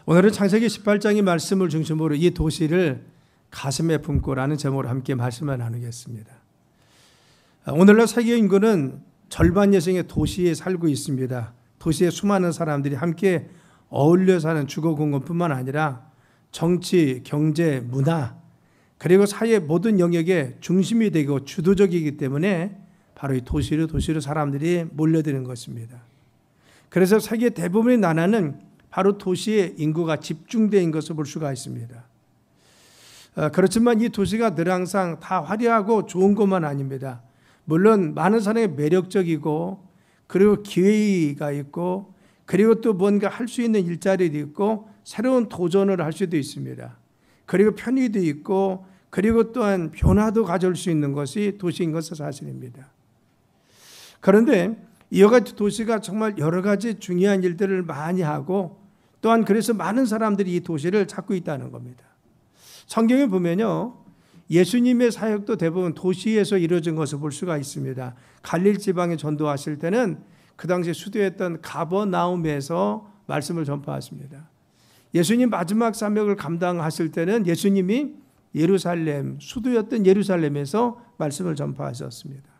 오늘은 창세기 18장의 말씀을 중심으로 이 도시를 가슴에 품고라는 제목으로 함께 말씀을 나누겠습니다. 오늘날 세계 인구는 절반 이상의 도시에 살고 있습니다. 도시에 수많은 사람들이 함께 어울려 사는 주거 공간뿐만 아니라 정치, 경제, 문화 그리고 사회 모든 영역의 중심이 되고 주도적이기 때문에 바로 이 도시로 사람들이 몰려드는 것입니다. 그래서 세계 대부분의 나라는 바로 도시에 인구가 집중된 것을 볼 수가 있습니다. 그렇지만 이 도시가 늘 항상 다 화려하고 좋은 것만 아닙니다. 물론 많은 사람이 매력적이고 그리고 기회가 있고 그리고 또 뭔가 할 수 있는 일자리도 있고 새로운 도전을 할 수도 있습니다. 그리고 편의도 있고 그리고 또한 변화도 가져올 수 있는 것이 도시인 것은 사실입니다. 그런데 이와 같이 도시가 정말 여러 가지 중요한 일들을 많이 하고 또한 그래서 많은 사람들이 이 도시를 찾고 있다는 겁니다. 성경에 보면요, 예수님의 사역도 대부분 도시에서 이루어진 것을 볼 수가 있습니다. 갈릴 지방에 전도하실 때는 그 당시 수도였던 가버나움에서 말씀을 전파하십니다. 예수님 마지막 사역을 감당하실 때는 예수님이 예루살렘, 수도였던 예루살렘에서 말씀을 전파하셨습니다.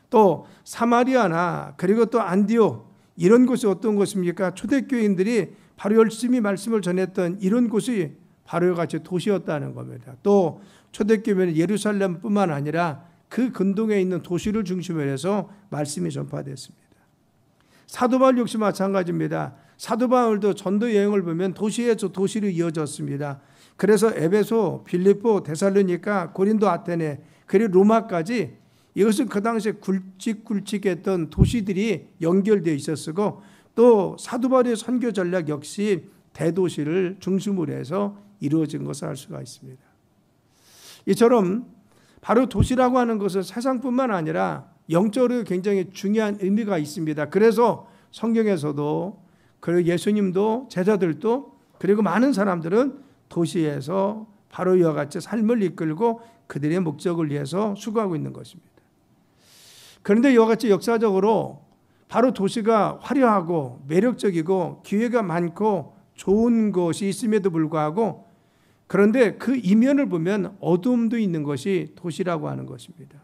또 사마리아나 그리고 또 안디옥 이런 곳이 어떤 곳입니까? 초대교인들이 바로 열심히 말씀을 전했던 이런 곳이 바로 같이 도시였다는 겁니다. 또 초대교회는 예루살렘뿐만 아니라 그 근동에 있는 도시를 중심으로 해서 말씀이 전파됐습니다. 사도 바울 역시 마찬가지입니다. 사도 바울도 전도 여행을 보면 도시에서 도시로 이어졌습니다. 그래서 에베소, 빌립보, 데살로니가, 고린도, 아테네 그리고 로마까지 이것은 그 당시에 굵직굵직했던 도시들이 연결되어 있었고 또 사도 바울의 선교 전략 역시 대도시를 중심으로 해서 이루어진 것을 알 수가 있습니다. 이처럼 바로 도시라고 하는 것은 세상뿐만 아니라 영적으로 굉장히 중요한 의미가 있습니다. 그래서 성경에서도 그리고 예수님도 제자들도 그리고 많은 사람들은 도시에서 바로 이와 같이 삶을 이끌고 그들의 목적을 위해서 수고하고 있는 것입니다. 그런데 이와 같이 역사적으로 바로 도시가 화려하고 매력적이고 기회가 많고 좋은 것이 있음에도 불구하고 그런데 그 이면을 보면 어두움도 있는 것이 도시라고 하는 것입니다.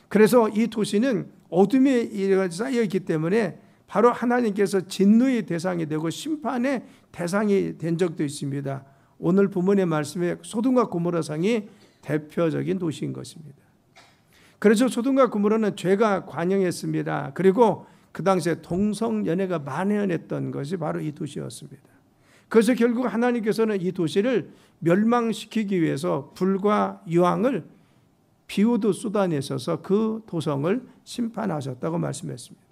그래서 이 도시는 어둠에 쌓여 있기 때문에 바로 하나님께서 진노의 대상이 되고 심판의 대상이 된 적도 있습니다. 오늘 본문의 말씀에 소돔과 고모라 성이 대표적인 도시인 것입니다. 그래서 소돔과 고모라는 죄가 관영했습니다. 그리고 그 당시에 동성연애가 만연했던 것이 바로 이 도시였습니다. 그래서 결국 하나님께서는 이 도시를 멸망시키기 위해서 불과 유황을 비오도 쏟아내셔서 그 도성을 심판하셨다고 말씀했습니다.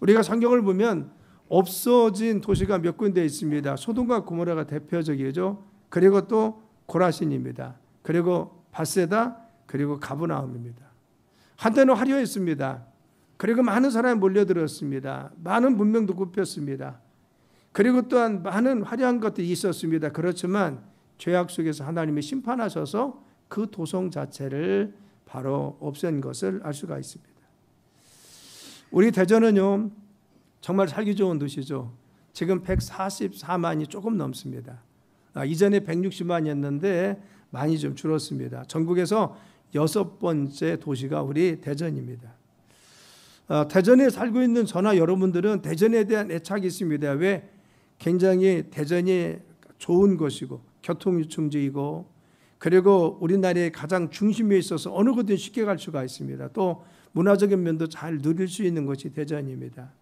우리가 성경을 보면 없어진 도시가 몇 군데 있습니다. 소돔과 고모라가 대표적이죠. 그리고 또 고라신입니다. 그리고 밧세다 그리고 가브나움입니다. 한때는 화려했습니다. 그리고 많은 사람이 몰려들었습니다. 많은 문명도 굽혔습니다. 그리고 또한 많은 화려한 것들이 있었습니다. 그렇지만 죄악 속에서 하나님이 심판하셔서 그 도성 자체를 바로 없앤 것을 알 수가 있습니다. 우리 대전은요 정말 살기 좋은 도시죠. 지금 144만이 조금 넘습니다. 이전에 160만이었는데 많이 좀 줄었습니다. 전국에서 6번째 도시가 우리 대전입니다. 대전에 살고 있는 저나 여러분들은 대전에 대한 애착이 있습니다. 왜? 굉장히 대전이 좋은 곳이고 교통유충지이고 그리고 우리나라의 가장 중심에 있어서 어느 곳든 쉽게 갈 수가 있습니다. 또 문화적인 면도 잘 누릴 수 있는 것이 대전입니다.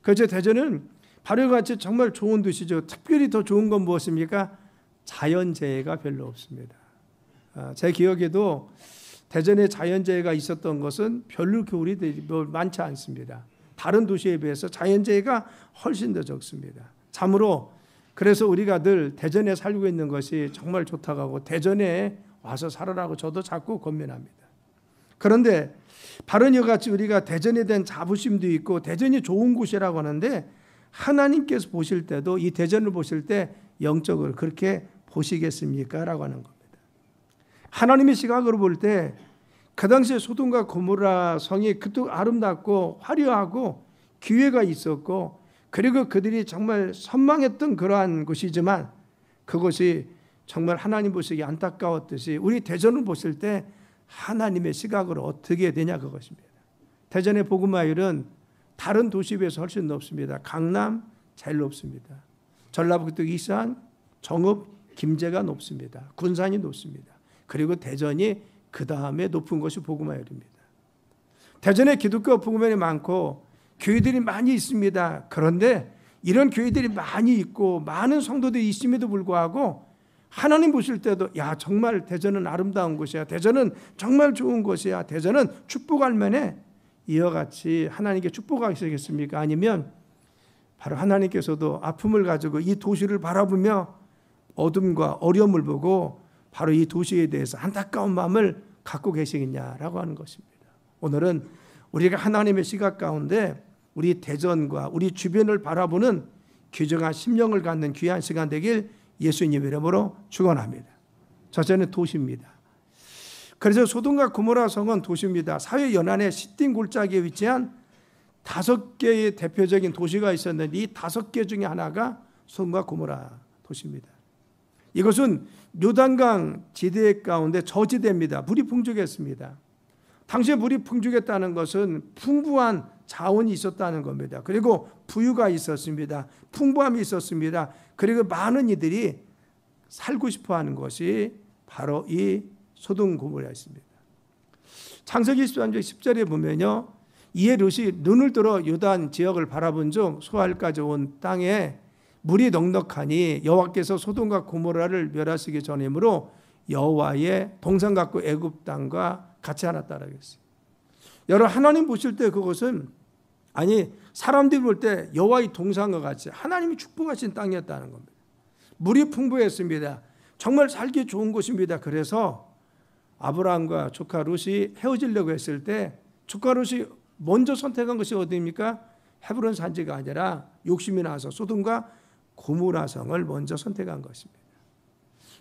그래서 대전은 바로 같이 정말 좋은 도시죠. 특별히 더 좋은 건 무엇입니까? 자연재해가 별로 없습니다. 제 기억에도 대전에 자연재해가 있었던 것은 별로 겨울이 많지 않습니다. 다른 도시에 비해서 자연재해가 훨씬 더 적습니다. 참으로 그래서 우리가 늘 대전에 살고 있는 것이 정말 좋다고 하고 대전에 와서 살아라고 저도 자꾸 권면합니다. 그런데 바로 이와 같이 우리가 대전에 대한 자부심도 있고 대전이 좋은 곳이라고 하는데 하나님께서 보실 때도 이 대전을 보실 때 영적으로 그렇게 보시겠습니까? 라고 하는 겁니다. 하나님의 시각으로 볼 때 그 당시에 소돔과 고모라 성이 그토록 아름답고 화려하고 기회가 있었고 그리고 그들이 정말 선망했던 그러한 곳이지만 그것이 정말 하나님 보시기에 안타까웠듯이 우리 대전을 보실 때 하나님의 시각으로 어떻게 되냐 그것입니다. 대전의 복음화율은 다른 도시에 비해서 훨씬 높습니다. 강남 제일 높습니다. 전라북도 이산, 정읍, 김제가 높습니다. 군산이 높습니다. 그리고 대전이 그 다음에 높은 것이 복음화율입니다. 대전에 기독교 복음화율이 많고 교회들이 많이 있습니다. 그런데 이런 교회들이 많이 있고 많은 성도들이 있음에도 불구하고 하나님 보실 때도 야 정말 대전은 아름다운 곳이야. 대전은 정말 좋은 곳이야. 대전은 축복할 만해. 이와 같이 하나님께 축복하시겠습니까? 아니면 바로 하나님께서도 아픔을 가지고 이 도시를 바라보며 어둠과 어려움을 보고 바로 이 도시에 대해서 안타까운 마음을 갖고 계시겠냐라고 하는 것입니다. 오늘은 우리가 하나님의 시각 가운데 우리 대전과 우리 주변을 바라보는 귀중한 심령을 갖는 귀한 시간 되길 예수님 이름으로 축원합니다. 첫째는 도시입니다. 그래서 소돔과 고모라 성은 도시입니다. 사회 연안의 시딘 골짜기에 위치한 5개의 대표적인 도시가 있었는데 이 5개 중에 하나가 소돔과 고모라 도시입니다. 이것은 요단강 지대 가운데 저지대입니다. 물이 풍족했습니다. 당시에 물이 풍족했다는 것은 풍부한 자원이 있었다는 겁니다. 그리고 부유가 있었습니다. 풍부함이 있었습니다. 그리고 많은 이들이 살고 싶어하는 것이 바로 이 소돔 고모라였습니다. 창세기 13장 10절에 보면요, 이에 롯이 눈을 들어 요단 지역을 바라본 중 소알까지 온 땅에 물이 넉넉하니 여호와께서 소돔과 고모라를 멸하시기 전이므로 여호와의 동상 같고 애굽 땅과 같이 하나따라 했어요. 여러분 하나님 보실 때 그것은 아니 사람들이 볼 때 여호와의 동상과 같이 하나님이 축복하신 땅이었다는 겁니다. 물이 풍부했습니다. 정말 살기 좋은 곳입니다. 그래서 아브라함과 조카 롯이 헤어지려고 했을 때 조카 롯이 먼저 선택한 것이 어디입니까? 헤브론 산지가 아니라 욕심이 나서 소돔과 고모라 성을 먼저 선택한 것입니다.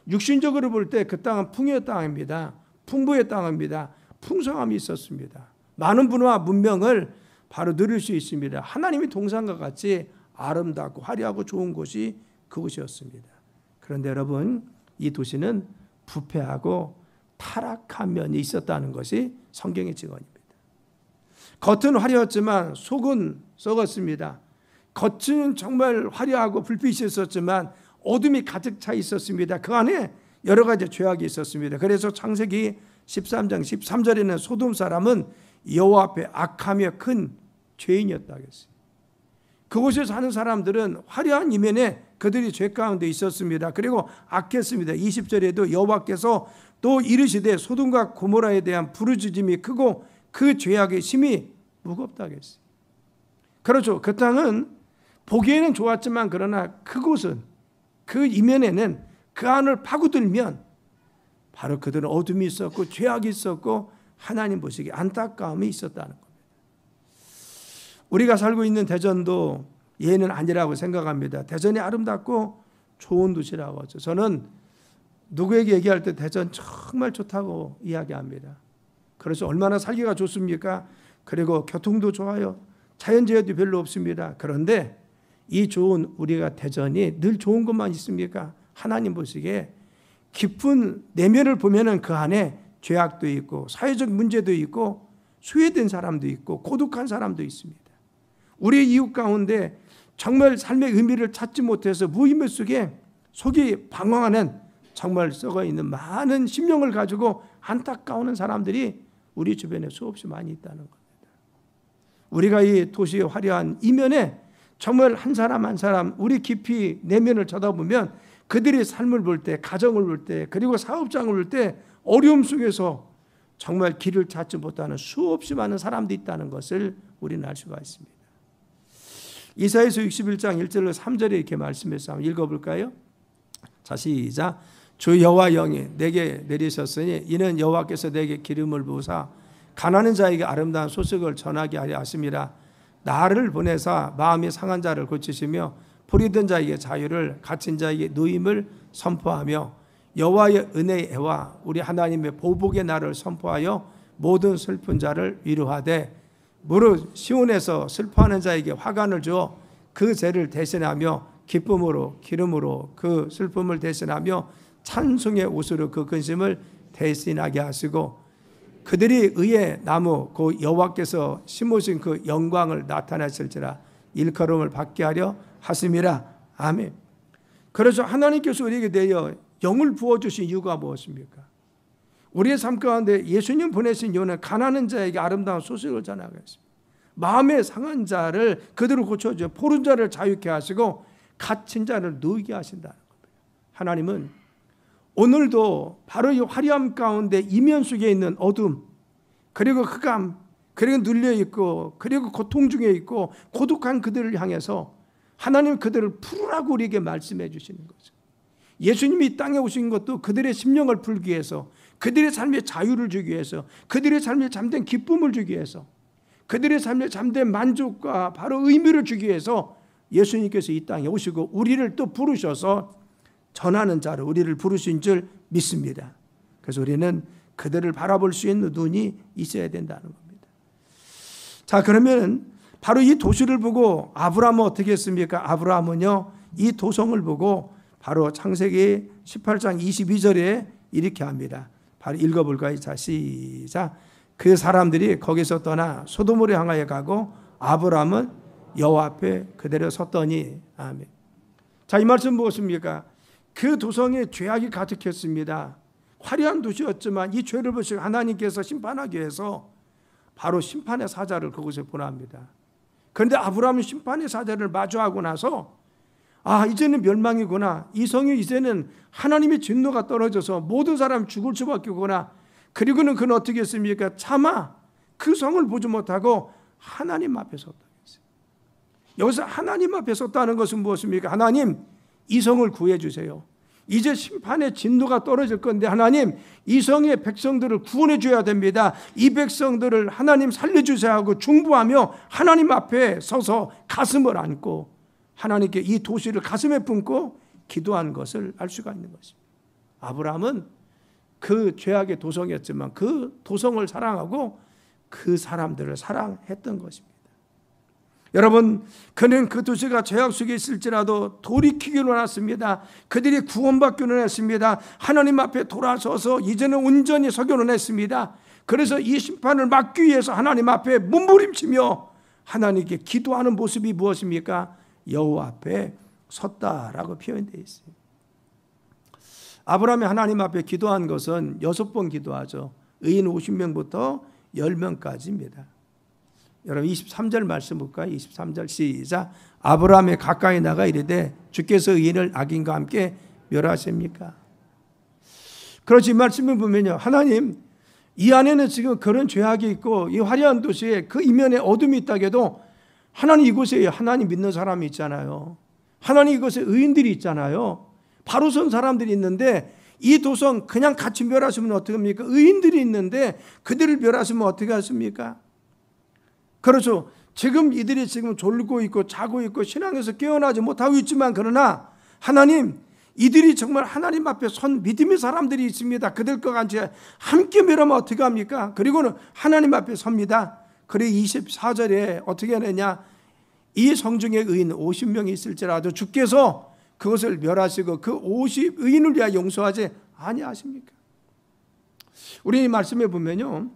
육신적으로 볼 때 그 땅은 풍요의 땅입니다. 풍부의 땅입니다. 풍성함이 있었습니다. 많은 문화와 문명을 바로 누릴 수 있습니다. 하나님이 동상과 같이 아름답고 화려하고 좋은 곳이 그곳이었습니다. 그런데 여러분 이 도시는 부패하고 타락한 면이 있었다는 것이 성경의 증언입니다. 겉은 화려했지만 속은 썩었습니다. 겉은 정말 화려하고 불빛이 있었지만 어둠이 가득 차 있었습니다. 그 안에 여러 가지 죄악이 있었습니다. 그래서 창세기 13장 13절에는 소돔 사람은 여호와 앞에 악하며 큰 죄인이었다고 했어요. 그곳에 사는 사람들은 화려한 이면에 그들이 죄 가운데 있었습니다. 그리고 악했습니다. 20절에도 여호와께서 또 이르시되 소돔과 고모라에 대한 부르짖음이 크고 그 죄악의 심이 무겁다고 했어요. 그렇죠. 그 땅은 보기에는 좋았지만 그러나 그곳은 그 이면에는 그 안을 파고들면 바로 그들은 어둠이 있었고 죄악이 있었고 하나님 보시기에 안타까움이 있었다는 겁니다. 우리가 살고 있는 대전도 예는 아니라고 생각합니다. 대전이 아름답고 좋은 도시라고 하죠. 저는 누구에게 얘기할 때 대전 정말 좋다고 이야기합니다. 그래서 얼마나 살기가 좋습니까? 그리고 교통도 좋아요. 자연재해도 별로 없습니다. 그런데 이 좋은 우리가 대전이 늘 좋은 것만 있습니까? 하나님 보시기에 깊은 내면을 보면은 그 안에 죄악도 있고 사회적 문제도 있고 소외된 사람도 있고 고독한 사람도 있습니다. 우리의 이웃 가운데 정말 삶의 의미를 찾지 못해서 무의미 속에 속이 방황하는 정말 썩어있는 많은 심령을 가지고 안타까워하는 사람들이 우리 주변에 수없이 많이 있다는 겁니다. 우리가 이 도시의 화려한 이면에 정말 한 사람 한 사람 우리 깊이 내면을 쳐다보면 그들의 삶을 볼 때, 가정을 볼 때, 그리고 사업장을 볼 때 어려움 속에서 정말 길을 찾지 못하는 수없이 많은 사람들이 있다는 것을 우리는 알 수가 있습니다. 이사야서 61장 1절로 3절에 이렇게 말씀해서 한번 읽어볼까요? 자, 시작. 주 여호와 영이 내게 내리셨으니 이는 여호와께서 내게 기름을 부으사 가난한 자에게 아름다운 소식을 전하게 하려 하심이라. 나를 보내사 마음이 상한 자를 고치시며 포리된 자에게 자유를 갇힌 자에게 누임을 선포하며 여호와의 은혜의 해와 우리 하나님의 보복의 날을 선포하여 모든 슬픈 자를 위로하되 무릇 시온에서 슬퍼하는 자에게 화관을 주어 그 죄를 대신하며 기쁨으로 기름으로 그 슬픔을 대신하며 찬송의 옷으로 그 근심을 대신하게 하시고 그들이 의의 나무 그 여호와께서 심으신 그 영광을 나타내실지라 일컬음을 받게 하려 하심이라. 아멘. 그래서 하나님께서 우리에게 대하여 영을 부어주신 이유가 무엇입니까? 우리의 삶 가운데 예수님 보내신 이유는 가난한 자에게 아름다운 소식을 전하겠습니다. 마음에 상한 자를 그대로 고쳐주어 포른 자를 자유케 하시고 갇힌 자를 누이게 하신다는 겁니다. 하나님은 오늘도 바로 이 화려함 가운데 이면 속에 있는 어둠, 그리고 흑암, 그리고 눌려있고 그리고 고통 중에 있고 고독한 그들을 향해서 하나님 그들을 풀으라고 우리에게 말씀해 주시는 거죠. 예수님이 이 땅에 오신 것도 그들의 심령을 풀기 위해서, 그들의 삶에 자유를 주기 위해서, 그들의 삶에 잠든 기쁨을 주기 위해서, 그들의 삶에 잠든 만족과 바로 의미를 주기 위해서 예수님께서 이 땅에 오시고 우리를 또 부르셔서 전하는 자로 우리를 부르신 줄 믿습니다. 그래서 우리는 그들을 바라볼 수 있는 눈이 있어야 된다는 겁니다. 자, 그러면 바로 이 도시를 보고 아브라함은 어떻게 했습니까? 아브라함은요, 이 도성을 보고 바로 창세기 18장 22절에 이렇게 합니다. 바로 읽어볼까요? 자, 시작. 그 사람들이 거기서 떠나 소돔으로 향하여 가고 아브라함은 여호와 앞에 그대로 섰더니. 아멘. 자, 이 말씀 무엇입니까? 그 도성에 죄악이 가득했습니다. 화려한 도시였지만 이 죄를 보시고 하나님께서 심판하기 위해서 바로 심판의 사자를 그곳에 보냅니다. 그런데 아브라함은 심판의 사자를 마주하고 나서 이제는 멸망이구나. 이 성이 이제는 하나님의 진노가 떨어져서 모든 사람 죽을 수밖에 없구나. 그리고는 그는 어떻게 했습니까? 차마 그 성을 보지 못하고 하나님 앞에 섰다. 여기서 하나님 앞에 섰다는 것은 무엇입니까? 하나님, 이 성을 구해 주세요. 이제 심판의 진노가 떨어질 건데 하나님, 이 성의 백성들을 구원해 줘야 됩니다. 이 백성들을 하나님 살려주세요 하고 중보하며 하나님 앞에 서서 가슴을 안고 하나님께 이 도시를 가슴에 품고 기도한 것을 알 수가 있는 것입니다. 아브라함은 그 죄악의 도성이었지만 그 도성을 사랑하고 그 사람들을 사랑했던 것입니다. 여러분, 그는 그 도시가 죄악 속에 있을지라도 돌이키기로 했습니다. 그들이 구원받기로 했습니다. 하나님 앞에 돌아서서 이제는 온전히 서기로 했습니다. 그래서 이 심판을 막기 위해서 하나님 앞에 몸부림치며 하나님께 기도하는 모습이 무엇입니까? 여호와 앞에 섰다라고 표현되어 있습니다. 아브라함이 하나님 앞에 기도한 것은 6번 기도하죠. 의인 50명부터 10명까지입니다. 여러분 23절 말씀 볼까요? 23절 시작. 아브라함이 가까이 나가 이르되 주께서 의인을 악인과 함께 멸하십니까? 그렇지, 이 말씀을 보면요, 하나님, 이 안에는 지금 그런 죄악이 있고 이 화려한 도시에 그 이면에 어둠이 있다고 해도 하나님, 이곳에 하나님 믿는 사람이 있잖아요. 하나님, 이곳에 의인들이 있잖아요. 바로 선 사람들이 있는데 이 도성 그냥 같이 멸하시면 어떻게 합니까? 의인들이 있는데 그들을 멸하시면 어떻게 하십니까? 그렇죠. 지금 이들이 지금 졸고 있고 자고 있고 신앙에서 깨어나지 못하고 있지만, 그러나 하나님, 이들이 정말 하나님 앞에 선 믿음의 사람들이 있습니다. 그들과 같이 함께 멸하면 어떻게 합니까? 그리고는 하나님 앞에 섭니다. 그리고 24절에 어떻게 하느냐? 이 성중에 의인 50명이 있을지라도 주께서 그것을 멸하시고 그 50 의인을 위하여 용서하지 아니하십니까? 우리 이 말씀에 보면요,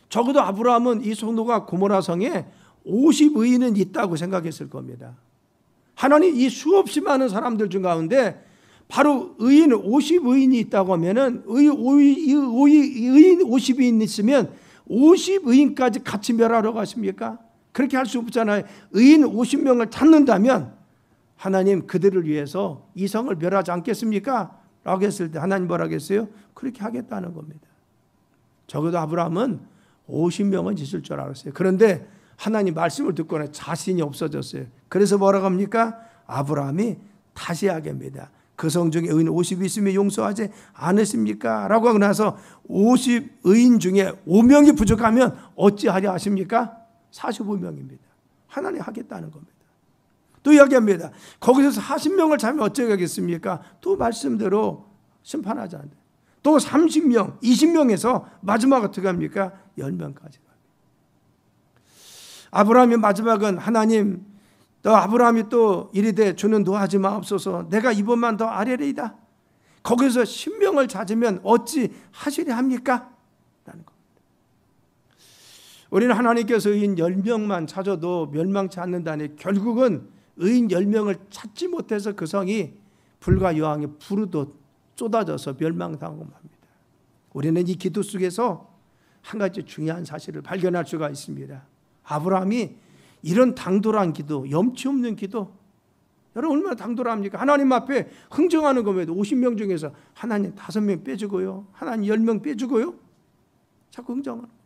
적어도 아브라함은 이 소돔과 고모라 성에 50 의인은 있다고 생각했을 겁니다. 하나님, 이 수없이 많은 사람들 중 가운데 바로 의인 50 의인이 있다고 하면은 의인 50이 있으면 50 의인까지 같이 멸하러 가십니까? 그렇게 할 수 없잖아요. 의인 50명을 찾는다면 하나님, 그들을 위해서 이 성을 멸하지 않겠습니까? 라고 했을 때 하나님 뭐라고 했어요? 그렇게 하겠다는 겁니다. 적어도 아브라함은 50명은 있을 줄 알았어요. 그런데 하나님 말씀을 듣고는 자신이 없어졌어요. 그래서 뭐라고 합니까? 아브라함이 다시 하겠습니다. 그 성 중에 의인 50이 있으면 용서하지 않으십니까? 라고 하고 나서 50 의인 중에 5명이 부족하면 어찌하려 하십니까? 45명입니다. 하나님 하겠다는 겁니다. 또 이야기합니다. 거기서 40명을 잡으면 어쩌겠습니까? 또 말씀대로 심판하지 않는다. 또 30명, 20명에서 마지막 어떻게 합니까? 10명까지. 아브라함의 마지막은 하나님, 또 아브라함이 또 이르되 주는 노하지 마옵소서 내가 이번만 더 아뢰리이다. 거기서 신명을 찾으면 어찌 하시려 합니까? 라는 겁니다. 우리는 하나님께서 의인 10명만 찾아도 멸망치 않는다니 결국은 의인 10명을 찾지 못해서 그 성이 불과 여왕의 불으로 쏟아져서 멸망당하고 맙니다. 우리는 이 기도 속에서 한 가지 중요한 사실을 발견할 수가 있습니다. 아브라함이 이런 당돌한 기도, 염치 없는 기도, 여러분 얼마나 당돌합니까? 하나님 앞에 흥정하는 겁니다. 50명 중에서 하나님 5명 빼주고요, 하나님 10명 빼주고요, 자꾸 흥정하는 겁니다.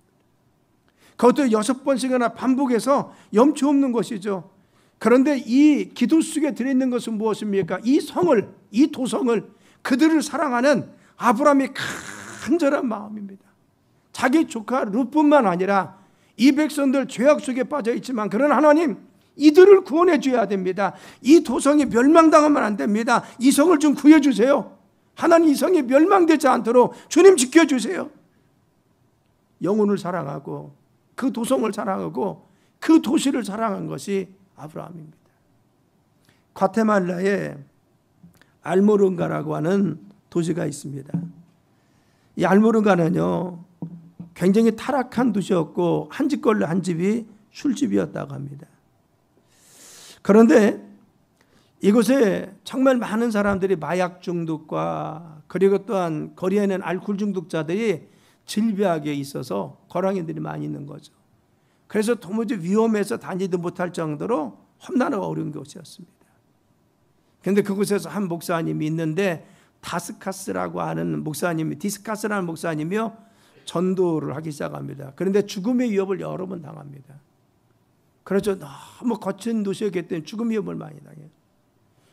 그것도 6번씩이나 반복해서 염치 없는 것이죠. 그런데 이 기도 속에 들어있는 것은 무엇입니까? 이 성을, 이 도성을, 그들을 사랑하는 아브라함의 간절한 마음입니다. 자기 조카 룻뿐만 아니라 이 백성들 죄악 속에 빠져 있지만 그런 하나님, 이들을 구원해 줘야 됩니다. 이 도성이 멸망당하면 안 됩니다. 이 성을 좀 구해 주세요. 하나님, 이 성이 멸망되지 않도록 주님 지켜주세요. 영혼을 사랑하고 그 도성을 사랑하고 그 도시를 사랑한 것이 아브라함입니다. 과테말라에 알모른가라고 하는 도시가 있습니다. 이 알모른가는요, 굉장히 타락한 도시였고 한 집 걸로 한 집이 술집이었다고 합니다. 그런데 이곳에 정말 많은 사람들이 마약 중독과 그리고 또한 거리에는 알코올 중독자들이 질비하게 있어서 거랑이들이 많이 있는 거죠. 그래서 도무지 위험해서 다니지 못할 정도로 험난하고 어려운 곳이었습니다. 그런데 그곳에서 한 목사님이 있는데 디스카스라는 목사님이요 전도를 하기 시작합니다. 그런데 죽음의 위협을 여러 번 당합니다. 그래서 너무 거친 도시였기 때문에 죽음 위협을 많이 당해요.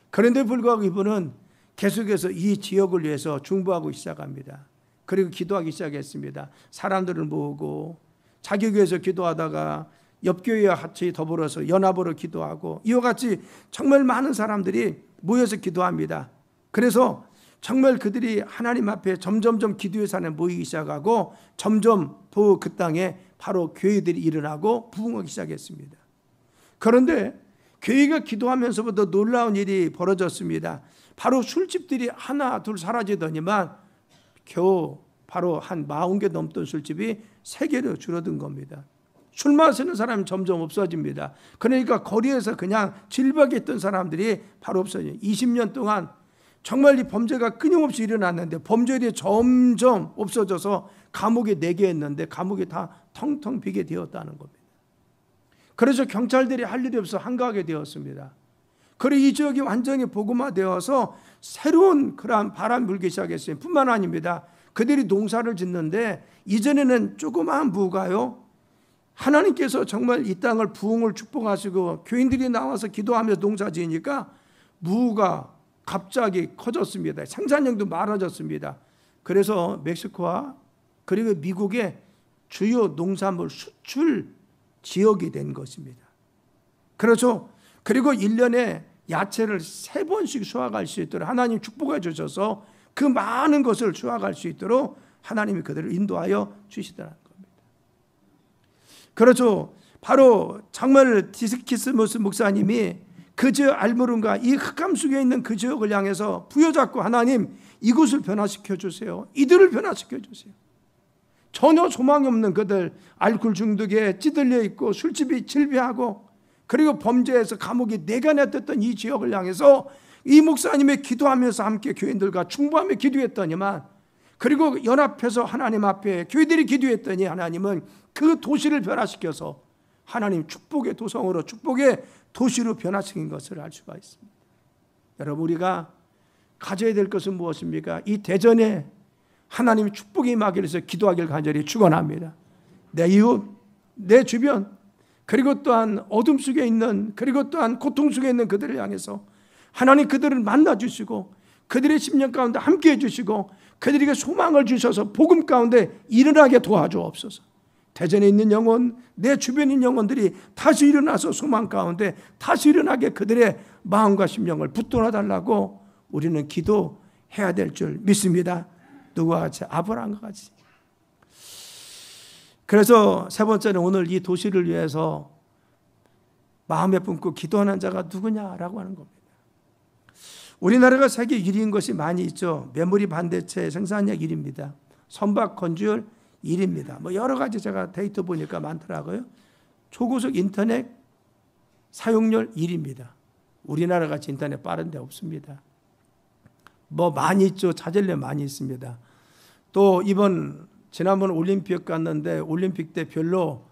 그런데 불구하고 이분은 계속해서 이 지역을 위해서 중보하고 시작합니다. 그리고 기도하기 시작했습니다. 사람들을 모으고 자기 교회에서 기도하다가 옆 교회와 같이 더불어서 연합으로 기도하고 이와 같이 정말 많은 사람들이 모여서 기도합니다. 그래서 정말 그들이 하나님 앞에 점점점 기도의 산에 모이기 시작하고 점점 그 땅에 바로 교회들이 일어나고 부흥하기 시작했습니다. 그런데 교회가 기도하면서부터 놀라운 일이 벌어졌습니다. 바로 술집들이 하나 둘 사라지더니만 겨우 바로 한 40개 넘던 술집이 3개로 줄어든 겁니다. 술 마시는 사람이 점점 없어집니다. 그러니까 거리에서 그냥 질박에 있던 사람들이 바로 없어져요. 20년 동안 정말 이 범죄가 끊임없이 일어났는데 범죄율이 점점 없어져서 감옥에 4개였는데 감옥이 다 텅텅 비게 되었다는 겁니다. 그래서 경찰들이 할 일이 없어 한가하게 되었습니다. 그리고 이 지역이 완전히 복음화되어서 새로운 그러한 바람 불기 시작했어요. 뿐만 아닙니다. 그들이 농사를 짓는데 이전에는 조그마한 부가요, 하나님께서 정말 이 땅을 부흥을 축복하시고 교인들이 나와서 기도하면서 농사 지으니까 무가 갑자기 커졌습니다. 생산량도 많아졌습니다. 그래서 멕시코와 그리고 미국의 주요 농산물 수출 지역이 된 것입니다. 그렇죠. 그리고 1년에 야채를 3번씩 수확할 수 있도록 하나님 축복해 주셔서 그 많은 것을 수확할 수 있도록 하나님이 그들을 인도하여 주시더라는 겁니다. 그렇죠. 바로 정말 디스키스무스 목사님이 그 지역 알모른가 이 흑암 속에 있는 그 지역을 향해서 부여잡고 하나님 이곳을 변화시켜 주세요. 이들을 변화시켜 주세요. 전혀 소망이 없는 그들, 알코올 중독에 찌들려 있고 술집이 질비하고 그리고 범죄에서 감옥이 4개나 떴던 이 지역을 향해서 이 목사님의 기도하면서 함께 교인들과 중보하며 기도했더니만 그리고 연합해서 하나님 앞에 교회들이 기도했더니 하나님은 그 도시를 변화시켜서 하나님 축복의 도성으로 축복의 도시로 변화시킨 것을 알 수가 있습니다. 여러분, 우리가 가져야 될 것은 무엇입니까? 이 대전에 하나님의 축복이 임하기 위해서 기도하길 간절히 축원합니다. 내 이웃, 내 주변, 그리고 또한 어둠 속에 있는, 그리고 또한 고통 속에 있는 그들을 향해서 하나님 그들을 만나주시고 그들의 심령 가운데 함께해 주시고 그들에게 소망을 주셔서 복음 가운데 일어나게 도와주옵소서. 대전에 있는 영혼, 내 주변에 있는 영혼들이 다시 일어나서 소망 가운데 다시 일어나게 그들의 마음과 심령을 붙들어 달라고 우리는 기도해야 될 줄 믿습니다. 누구와 같이? 아브라함과 같이. 그래서 세 번째는 오늘 이 도시를 위해서 마음에 품고 기도하는 자가 누구냐라고 하는 겁니다. 우리나라가 세계 1위인 것이 많이 있죠. 메모리 반도체 생산량 1위입니다. 선박 건조율 1위입니다. 뭐 여러 가지 제가 데이터 보니까 많더라고요. 초고속 인터넷 사용률 1위입니다. 우리나라 같이 인터넷 빠른 데 없습니다. 뭐 많이 있죠. 찾으려면 많이 있습니다. 또 지난번 올림픽 갔는데 올림픽 때 별로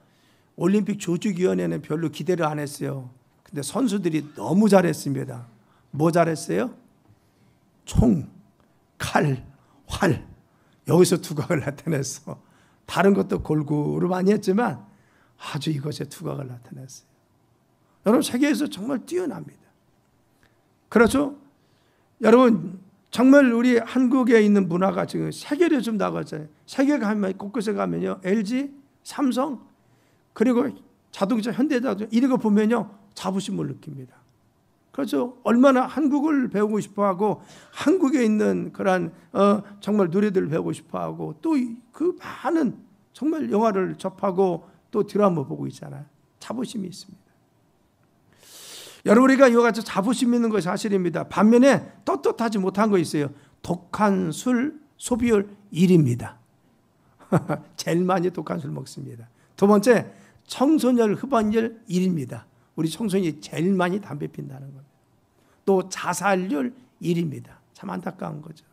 올림픽 조직위원회는 별로 기대를 안 했어요. 근데 선수들이 너무 잘했습니다. 뭐 잘했어요? 총, 칼, 활 여기서 두각을 나타냈어. 다른 것도 골고루 많이 했지만 아주 이것에 두각을 나타냈어요. 여러분 세계에서 정말 뛰어납니다. 그렇죠? 여러분 정말 우리 한국에 있는 문화가 지금 세계로 좀 나가잖아요. 세계 가면 곳곳에 가면요 LG, 삼성 그리고 자동차 현대자동차 이런 거 보면요 자부심을 느낍니다. 그렇죠? 얼마나 한국을 배우고 싶어하고 한국에 있는 그런 정말 노래들을 배우고 싶어하고 또 그 많은 정말 영화를 접하고 또 드라마 보고 있잖아요. 자부심이 있습니다. 여러분 우리가 이와 같이 자부심 있는 것이 사실입니다. 반면에 떳떳하지 못한 거 있어요. 독한 술 소비율 1위입니다. 제일 많이 독한 술 먹습니다. 두 번째 청소년 흡연율 1위입니다. 우리 청소년이 제일 많이 담배 핀다는 겁니다. 또 자살률 1위입니다. 참 안타까운 거죠.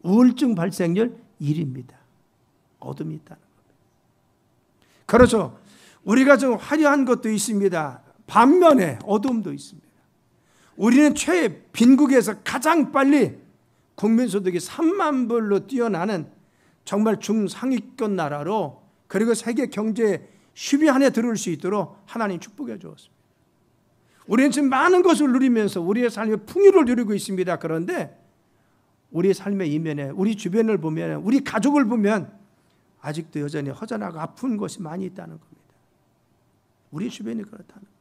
우울증 발생률 1위입니다. 어둠이 있다는 겁니다. 그렇죠. 우리가 좀 화려한 것도 있습니다. 반면에 어둠도 있습니다. 우리는 빈국에서 가장 빨리 국민소득이 3만 불로 뛰어나는 정말 중상위권 나라로 그리고 세계 경제 10위 안에 들어올 수 있도록 하나님 축복해 주었습니다. 우리는 지금 많은 것을 누리면서 우리의 삶의 풍요를 누리고 있습니다. 그런데 우리의 삶의 이면에 우리 주변을 보면 우리 가족을 보면 아직도 여전히 허전하고 아픈 것이 많이 있다는 겁니다. 우리 주변이 그렇다는 겁니다.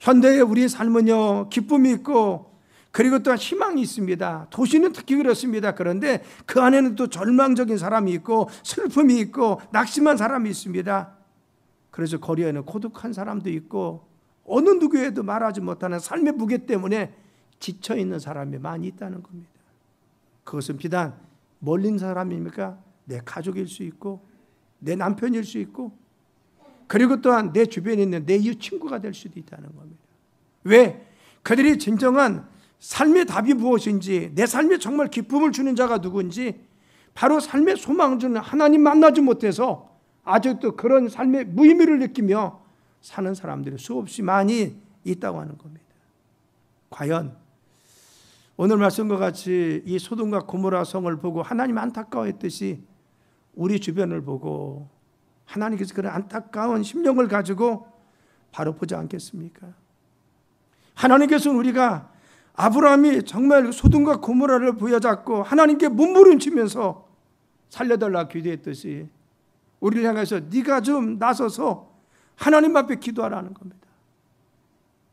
현대의 우리의 삶은요 기쁨이 있고 그리고 또 희망이 있습니다. 도시는 특히 그렇습니다. 그런데 그 안에는 또 절망적인 사람이 있고 슬픔이 있고 낙심한 사람이 있습니다. 그래서 거리에는 고독한 사람도 있고 어느 누구에도 말하지 못하는 삶의 무게 때문에 지쳐있는 사람이 많이 있다는 겁니다. 그것은 비단 멀린 사람입니까? 내 가족일 수 있고 내 남편일 수 있고 그리고 또한 내 주변에 있는 내 이웃 친구가 될 수도 있다는 겁니다. 왜? 그들이 진정한 삶의 답이 무엇인지 내 삶에 정말 기쁨을 주는 자가 누구인지 바로 삶의 소망을 주는 하나님 만나지 못해서 아직도 그런 삶의 무의미를 느끼며 사는 사람들이 수없이 많이 있다고 하는 겁니다. 과연 오늘 말씀과 같이 이 소돔과 고모라 성을 보고 하나님 안타까워했듯이 우리 주변을 보고 하나님께서 그런 안타까운 심령을 가지고 바로 보지 않겠습니까? 하나님께서는 우리가 아브라함이 정말 소돔과 고모라를 부여잡고 하나님께 몸부림치면서 살려달라 기도했듯이 우리를 향해서 네가 좀 나서서 하나님 앞에 기도하라는 겁니다.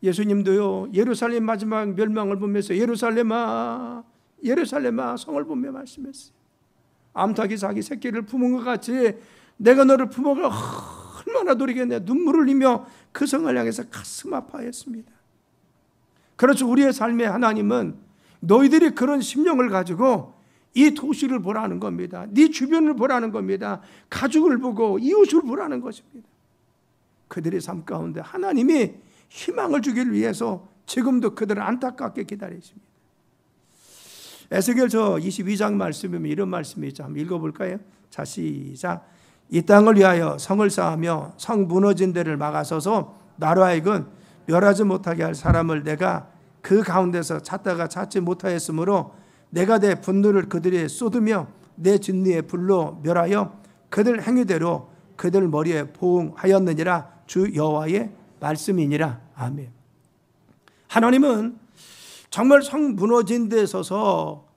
예수님도요 예루살렘 마지막 멸망을 보면서 예루살렘아 예루살렘아 성을 보며 말씀했어요. 암탉이 자기 새끼를 품은 것 같이 내가 너를 품어가 얼마나 노리겠냐 눈물을 흘리며 그 성을 향해서 가슴 아파했습니다. 그렇죠. 우리의 삶에 하나님은 너희들이 그런 심령을 가지고 이 도시를 보라는 겁니다. 네 주변을 보라는 겁니다. 가족을 보고 이웃을 보라는 것입니다. 그들의 삶 가운데 하나님이 희망을 주기를 위해서 지금도 그들을 안타깝게 기다리십니다. 에스겔서 22장 말씀이면 이런 말씀이 있죠. 한번 읽어볼까요? 자 시작. 이 땅을 위하여 성을 쌓으며 성 무너진 데를 막아서서 나로 하여금 멸하지 못하게 할 사람을 내가 그 가운데서 찾다가 찾지 못하였으므로 내가 내 분노를 그들에 쏟으며 내 진리의 불로 멸하여 그들 행위대로 그들 머리에 보응하였느니라. 주 여호와의 말씀이니라. 아멘. 하나님은 정말 성 무너진 데 서서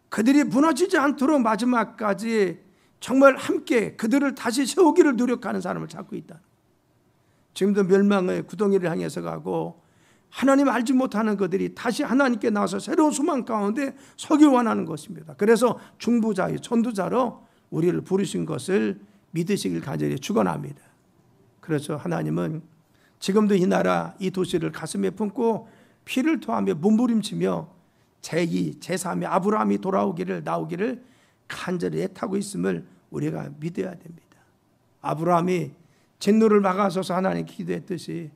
그들이 무너지지 않도록 마지막까지 정말 함께 그들을 다시 세우기를 노력하는 사람을 찾고 있다. 지금도 멸망의 구덩이를 향해서 가고 하나님 알지 못하는 그들이 다시 하나님께 나와서 새로운 소망 가운데 서길 원하는 것입니다. 그래서 중보자의 전도자로 우리를 부르신 것을 믿으시길 간절히 축원합니다. 그래서 하나님은 지금도 이 나라, 이 도시를 가슴에 품고 피를 토하며 몸부림치며 제2, 제3의 아브라함이 나오기를 간절히 애타고 있음을 우리가 믿어야 됩니다. 아브라함이 진노를 막아서서 하나님께 기도했듯이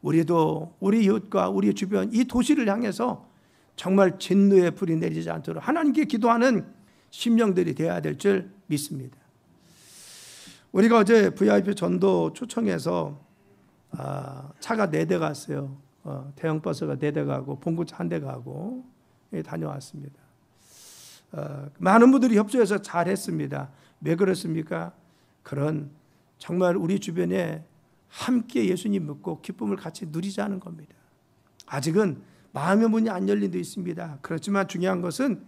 우리도 우리 이웃과 우리 주변 이 도시를 향해서 정말 진노의 불이 내리지 않도록 하나님께 기도하는 심령들이 되어야 될 줄 믿습니다. 우리가 어제 VIP 전도 초청해서 차가 4대 갔어요. 대형 버스가 4대 가고 봉구차 1대 가고 다녀왔습니다. 많은 분들이 협조해서 잘했습니다. 왜 그렇습니까? 그런 정말 우리 주변에 함께 예수님 믿고 기쁨을 같이 누리자는 겁니다. 아직은 마음의 문이 안 열린 데 있습니다. 그렇지만 중요한 것은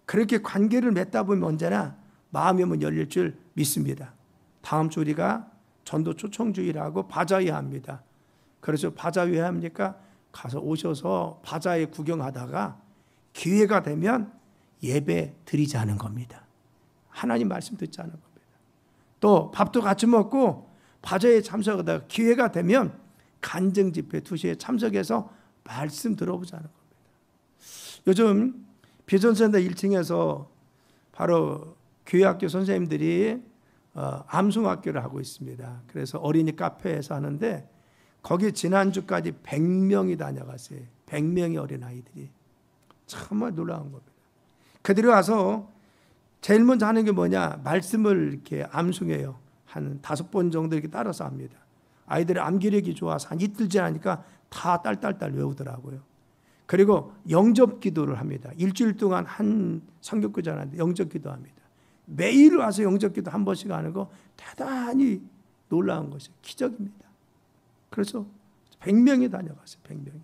그렇게 관계를 맺다 보면 언제나 마음의 문 열릴 줄 믿습니다. 다음 주 우리가 전도 초청주일하고 바자회 합니다. 그래서 바자회 합니까? 가서 오셔서 바자회 구경하다가 기회가 되면 예배 드리자는 겁니다. 하나님 말씀 듣자는 겁니다. 또 밥도 같이 먹고 바자회에 참석하다가 기회가 되면 간증 집회 2시에 참석해서 말씀 들어보자는 겁니다. 요즘 비전센터 1층에서 바로 교회학교 선생님들이 암송학교를 하고 있습니다. 그래서 어린이 카페에서 하는데 거기 지난주까지 100명이 다녀갔어요. 100명의 어린아이들이. 정말 놀라운 겁니다. 그들이 와서 제일 먼저 하는 게 뭐냐? 말씀을 이렇게 암송해요. 한 5번 정도 이렇게 따라서 합니다. 아이들의 암기력이 좋아서 한 이틀 지나니까 다 딸딸딸 외우더라고요. 그리고 영접 기도를 합니다. 일주일 동안 한 성경구절 하는데 영접 기도합니다. 매일 와서 영접 기도 한 번씩 하는 거 대단히 놀라운 것이에요. 기적입니다. 그래서 100명이 다녀갔어요. 100명이.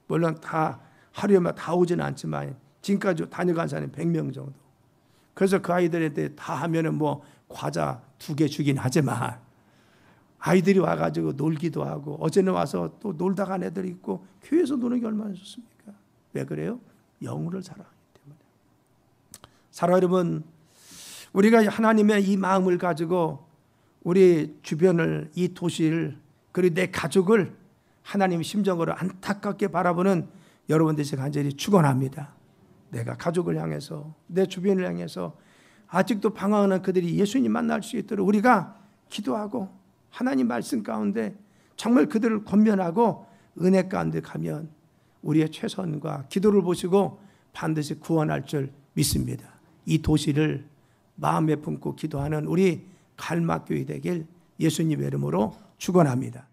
물론 다 하루에만 다 오지는 않지만 지금까지 다녀간 사람이 100명 정도. 그래서 그 아이들한테 다 하면은 뭐 과자 2개 주긴 하지만 아이들이 와가지고 놀기도 하고 어제는 와서 또 놀다 간 애들이 있고 교회에서 노는 게 얼마나 좋습니까? 왜 그래요? 영혼을 사랑하기 때문에. 사랑 여러분, 우리가 하나님의 이 마음을 가지고 우리 주변을, 이 도시를, 그리고 내 가족을 하나님의 심정으로 안타깝게 바라보는 여러분 되시 간절히 축원합니다. 내가 가족을 향해서, 내 주변을 향해서 아직도 방황하는 그들이 예수님 만날 수 있도록 우리가 기도하고 하나님 말씀 가운데 정말 그들을 권면하고 은혜 가운데 가면 우리의 최선과 기도를 보시고 반드시 구원할 줄 믿습니다. 이 도시를 마음에 품고 기도하는 우리 갈막교회 되길 예수님의 이름으로 축원합니다.